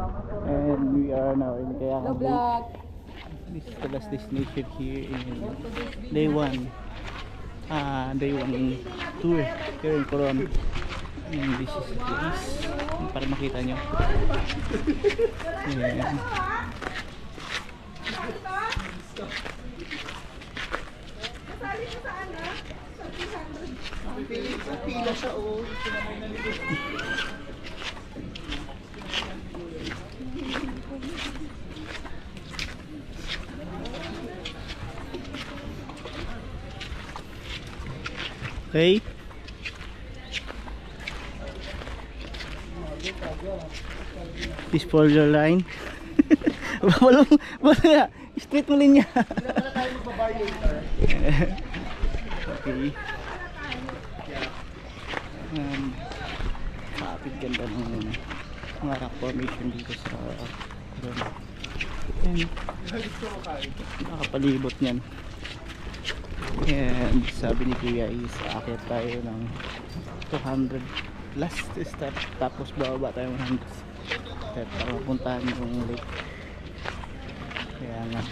And we are now in Kayangan Lake. This is the last destination here in day 1. Day 1 tour here in Coron. And this is the place para makita nyo. Ayan. Pila siya o. Okay. This for your line. Wala straight mo linya. Wala tayo magbabayad later. Okay. Kapit ganda ng mga rock formation dito sa Coron. Ayan. Nakapalibot niyan. And sabi ni Kuya is aakyat tayo ng 200 last step, tapos bababa tayo 100 step para mapuntahan yung lake. Kaya nga